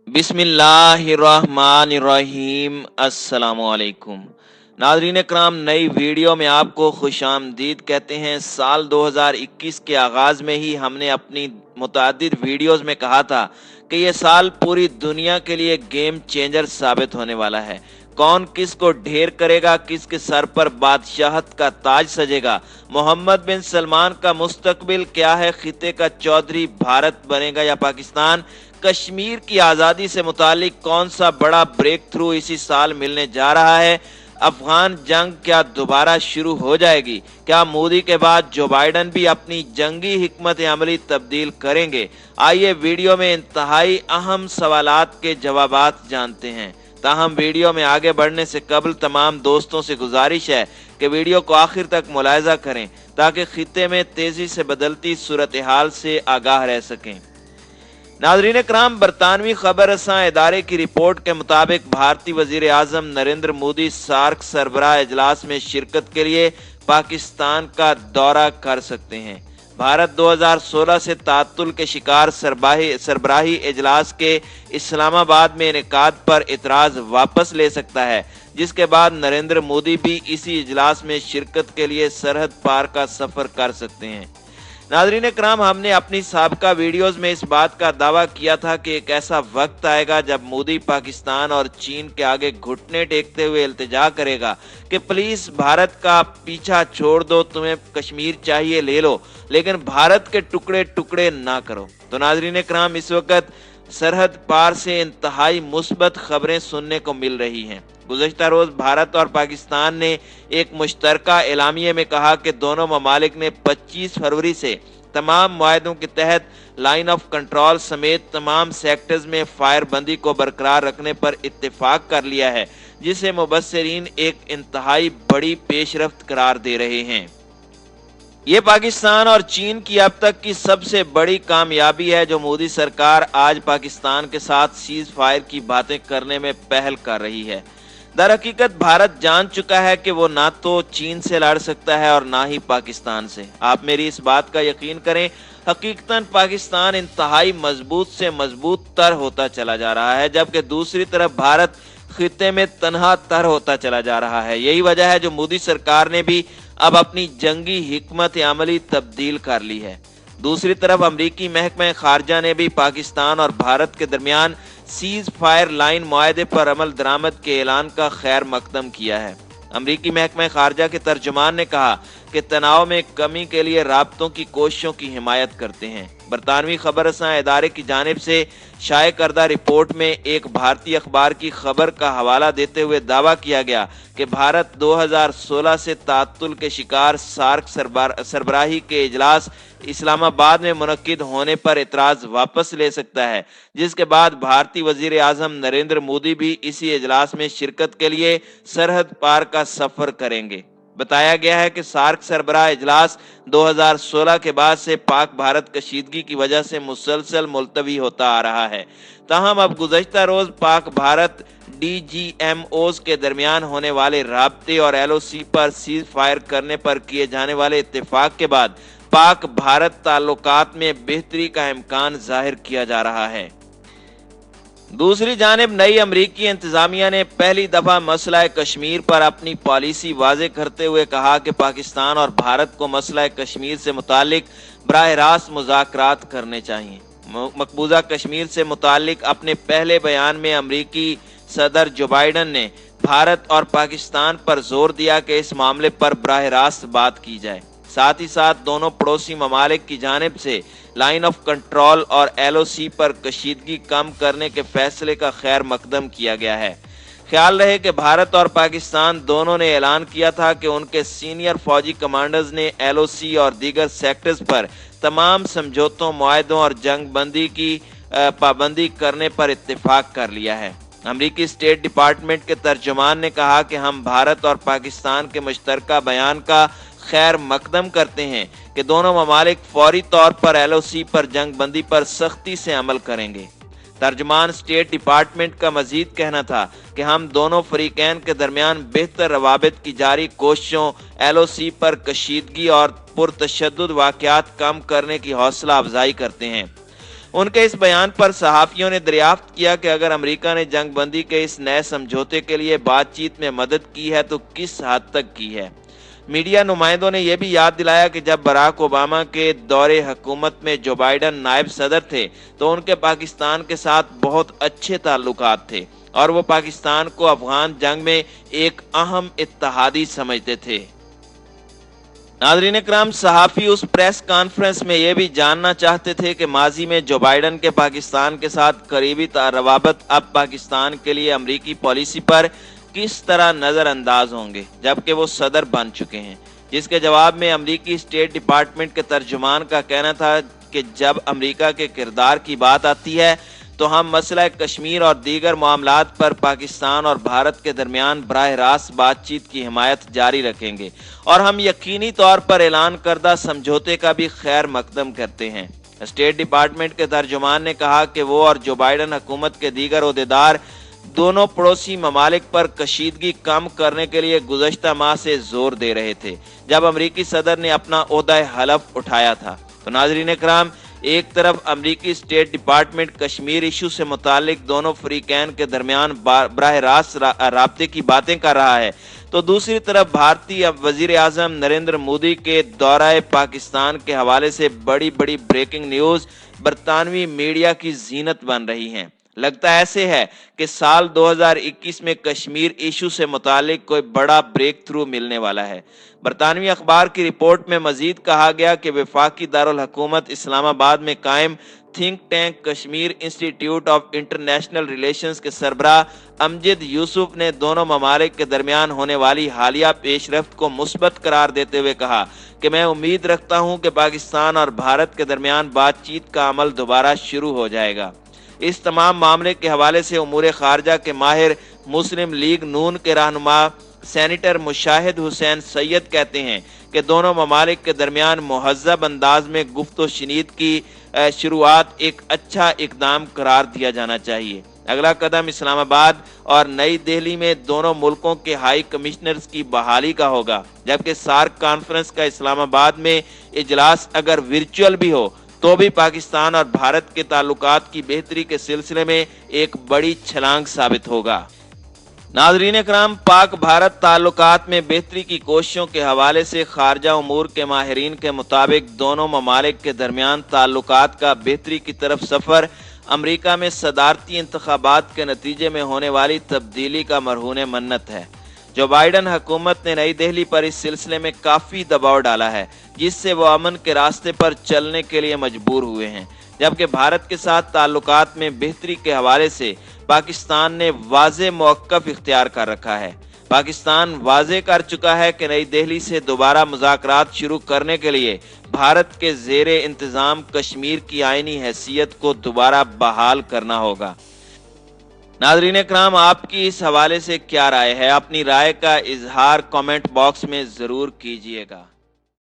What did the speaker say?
बिस्मिल्लाहिर्रहमानिर्रहीम। अस्सलामुअलैकुम नाज़रीन कराम, नई वीडियो में आपको खुशामदीद कहते हैं। साल 2021 के आगाज़ में ही हमने अपनी मुतादिद वीडियोज़ में कहा था कि ये साल पूरी दुनिया के लिए गेम चेंजर साबित होने वाला है। कौन किसको ढेर करेगा, किसके सर पर बादशाहत का ताज सजेगा, मोहम्मद बिन सलमान का मुस्तकबिल क्या है, खिते का चौधरी भारत बनेगा या पाकिस्तान, कश्मीर की आज़ादी से मुतालिक कौन सा बड़ा ब्रेक थ्रू इसी साल मिलने जा रहा है, अफगान जंग क्या दोबारा शुरू हो जाएगी, क्या मोदी के बाद जो बाइडन भी अपनी जंगी हिकमत अमली तब्दील करेंगे। आइए वीडियो में इंतहाई अहम सवालात के जवाबात जानते हैं। ताहम वीडियो में आगे बढ़ने से कबल तमाम दोस्तों से गुजारिश है कि वीडियो को आखिर तक मुलाहिजा करें ताकि खिते में तेजी से बदलती सूरत हाल से आगाह रह सकें। नाज़रीन कराम, बरतानवी खबर रसां इदारे की रिपोर्ट के मुताबिक भारतीय वजीर आज़म नरेंद्र मोदी सार्क सरबराह इजलास में शिरकत के लिए पाकिस्तान का दौरा कर सकते हैं। भारत 2016 से तातुल के शिकार सरबराही इजलास के इस्लामाबाद में इनेकाद पर इतराज़ वापस ले सकता है, जिसके बाद नरेंद्र मोदी भी इसी इजलास में शिरकत के लिए सरहद पार का सफ़र कर सकते हैं। नाज़रीन कराम, हमने अपनी साबका वीडियोस में इस बात का दावा किया था कि एक ऐसा वक्त आएगा जब मोदी पाकिस्तान और चीन के आगे घुटने टेकते हुए इल्तिजा करेगा कि प्लीज भारत का पीछा छोड़ दो, तुम्हें कश्मीर चाहिए ले लो, लेकिन भारत के टुकड़े टुकड़े ना करो। तो नाज़रीन कराम, इस वक्त सरहद पार से इंतहाई मुस्बत खबरें सुनने को मिल रही हैं। गुज़श्ता रोज भारत और पाकिस्तान ने एक मुश्तरका एलामिये में कहा कि दोनों ममालिक ने 25 फरवरी से तमाम मुआहदों के तहत लाइन ऑफ कंट्रोल समेत तमाम सेक्टर्स में फायरबंदी को बरकरार रखने पर इत्तेफाक कर लिया है, जिसे मुबस्सिरीन एक इंतहाई बड़ी पेशरफ्त करार दे रहे हैं। ये पाकिस्तान और चीन की अब तक की सबसे बड़ी कामयाबी है जो मोदी सरकार आज पाकिस्तान के साथ सीज फायर की बातें करने में पहल कर रही है। दर हकीकत भारत जान चुका है कि वो ना तो चीन से लड़ सकता है और ना ही पाकिस्तान से। आप मेरी इस बात का यकीन करें, हकीकतन पाकिस्तान इंतहाई मजबूत से मजबूत तर होता चला जा रहा है, जबकि दूसरी तरफ भारत खिते में तनहा तर होता चला जा रहा है। यही वजह है जो मोदी सरकार ने भी अब अपनी जंगी हिकमत अमली तब्दील कर ली है। दूसरी तरफ अमरीकी महकमा खारजा ने भी पाकिस्तान और भारत के दरमियान सीज फायर लाइन मुआहदे पर अमल दरामद के ऐलान का खैर मकदम किया है। अमरीकी महकमा खारजा के तर्जुमान ने कहा कि तनाव में कमी के लिए राब्तों की कोशिशों की हिमायत करते हैं। बरतानवी खबर रसां इदारे की जानिब से शाये करदा रिपोर्ट में एक भारतीय अखबार की खबर का हवाला देते हुए दावा किया गया कि भारत 2016 से तातुल के शिकार सार्क सरबराही के इजलास इस्लामाबाद में मुनक्किद होने पर इतराज वापस ले सकता है, जिसके बाद भारतीय वजीर आज़म नरेंद्र मोदी भी इसी इजलास में शिरकत के लिए सरहद पार का सफर करेंगे। बताया गया है कि सार्क सरबराह इजलास 2016 के बाद से पाक भारत कशीदगी की वजह से मुसलसल मुलतवी होता आ रहा है। ताहम अब गुज़श्ता रोज पाक भारत DGMOs के दरमियान होने वाले राब्ते और LOC पर सीज फायर करने पर किए जाने वाले इत्तेफाक के बाद पाक भारत ताल्लुकात में बेहतरी का इम्कान जाहिर किया जा रहा है। दूसरी जानिब नई अमरीकी इंतजामिया ने पहली दफा मसला कश्मीर पर अपनी पॉलिसी वाज़े करते हुए कहा कि पाकिस्तान और भारत को मसला कश्मीर से मुतालिक बराह रास्त मुज़ाकरात करने चाहिए। मकबूजा कश्मीर से मुतालिक अपने पहले बयान में अमरीकी सदर जो बाइडन ने भारत और पाकिस्तान पर जोर दिया कि इस मामले पर बराह रास्त बात की जाए। साथ ही साथ दोनों पड़ोसी ममालिक की जानिब से लाइन ऑफ कंट्रोल और LOC पर कशीदगी कम करने के फैसले का खैर मकदम किया गया है। ख्याल रहे कि भारत और पाकिस्तान दोनों ने ऐलान किया था कि उनके सीनियर फौजी कमांडर्स ने LOC और दीगर सेक्टर्स पर तमाम समझौतों, मुआहदों और जंग बंदी की पाबंदी करने पर इत्तेफाक कर लिया है। अमरीकी स्टेट डिपार्टमेंट के तर्जुमान ने कहा कि हम भारत और पाकिस्तान के मुश्तरका बयान का खैर मकदम करते हैं कि दोनों ममालिक फौरी तौर पर LOC पर जंग बंदी पर सख्ती से अमल करेंगे। तर्जुमान स्टेट डिपार्टमेंट का मजीद कहना था कि हम दोनों फरीकैन के दरमियान बेहतर रवाबित की जारी कोशिशों, LOC पर कशीदगी और पुरतशद्दुद वाक़यात कम करने की हौसला अफजाई करते हैं। उनके इस बयान पर सहाफियों ने दरियाफ्त किया कि अगर अमेरिका ने जंग बंदी के इस नए समझौते के लिए बातचीत में मदद की है तो किस हद तक की है। मीडिया नुमाइंदों ने यह भी याद दिलाया कि जब बराक ओबामा के दौरे हुकूमत में जो बाइडन नायब सदर थे तो उनके पाकिस्तान के साथ बहुत अच्छे ताल्लुकात थे और वो पाकिस्तान को अफगान जंग में एक अहम इत्तेहादी समझते थे। नाज़रीन इकराम, सहाफ़ी उस प्रेस कॉन्फ्रेंस में ये भी जानना चाहते थे कि माजी में जो बाइडन के पाकिस्तान के साथ करीबी रवाबत अब पाकिस्तान के लिए अमरीकी पॉलिसी पर किस तरह नज़रअंदाज होंगे जबकि वो सदर बन चुके हैं, जिसके जवाब में अमरीकी स्टेट डिपार्टमेंट के तर्जुमान का कहना था कि जब अमरीका के किरदार की बात आती है तो हम मसला कश्मीर और दीगर मामलात पर पाकिस्तान और भारत के दरमियान बराह रास्त बातचीत की हिमायत जारी रखेंगे और हम यकीनी तौर पर ऐलान करदा समझौते का भी खैर मकदम करते हैं। स्टेट डिपार्टमेंट के तर्जुमान ने कहा कि वो और जो बाइडन हुकूमत के दीगर ओहदेदार दोनों पड़ोसी ममालिक पर कशीदगी कम करने के लिए गुज़श्ता माह से जोर दे रहे थे जब अमरीकी सदर ने अपना ओहदा हलफ उठाया था। तो नाज़रीन इकराम, एक तरफ अमरीकी स्टेट डिपार्टमेंट कश्मीर इशू से मुतालिक दोनों फरीकैन के दरमियान बराह रास्त राब्ते की बातें कर रहा है, तो दूसरी तरफ भारतीय वजीर आजम नरेंद्र मोदी के दौरा पाकिस्तान के हवाले से बड़ी बड़ी ब्रेकिंग न्यूज़ बरतानवी मीडिया की जीनत बन रही हैं। लगता ऐसे है कि साल 2021 में कश्मीर इशू से मुतालिक कोई बड़ा ब्रेक थ्रू मिलने वाला है। बरतानवी अखबार की रिपोर्ट में मजीद कहा गया कि वफाकी दारुल हुकूमत इस्लामाबाद में कायम think tank Kashmir institute of international relations के सरबराह अमजद यूसुफ ने दोनों ममालिक के दरमियान होने वाली हालिया पेशरफ्त को मुस्बत करार देते हुए कहा कि मैं उम्मीद रखता हूं कि पाकिस्तान और भारत के दरमियान बातचीत का अमल दोबारा शुरू हो जाएगा। इस तमाम मामले के हवाले से उमूर खारजा के माहिर मुस्लिम लीग नून के रहनुमा सेनेटर मुशाहिद हुसैन सैयद कहते हैं कि दोनों ममालिक के दरमियान मुहज़्ज़ब अंदाज में गुफ्त व शनीद की शुरुआत एक अच्छा इकदाम करार दिया जाना चाहिए। अगला कदम इस्लामाबाद और नई दिल्ली में दोनों मुल्कों के हाई कमिश्नर्स की बहाली का होगा, जबकि सार्क कॉन्फ्रेंस का इस्लामाबाद में इजलास अगर वर्चुअल भी हो तो भी पाकिस्तान और भारत के ताल्लुकात की बेहतरी के सिलसिले में एक बड़ी छलांग साबित होगा। नाज़रीन इकराम, पाक भारत ताल्लुकात में बेहतरी की कोशिशों के हवाले से खारजा उमूर के माहिरीन के मुताबिक दोनों ममालिक के दरमियान ताल्लुकात का बेहतरी की तरफ सफ़र अमरीका में सदारती इंतखाबात के नतीजे में होने वाली तब्दीली का मरहून मन्नत है। जो बाइडन हुकूमत ने नई दिल्ली पर इस सिलसिले में काफ़ी दबाव डाला है, जिससे वो अमन के रास्ते पर चलने के लिए मजबूर हुए हैं, जबकि भारत के साथ ताल्लुकात में बेहतरी के हवाले से पाकिस्तान ने वाज़े मौक़िफ़ इख्तियार कर रखा है। पाकिस्तान वाज़े कर चुका है कि नई दिल्ली से दोबारा मुज़ाकरात शुरू करने के लिए भारत के ज़ेरे इंतज़ाम कश्मीर की आइनी हैसियत को दोबारा बहाल करना होगा। नाज़रीन इकराम, आपकी इस हवाले से क्या राय है? अपनी राय का इजहार कमेंट बॉक्स में ज़रूर कीजिएगा।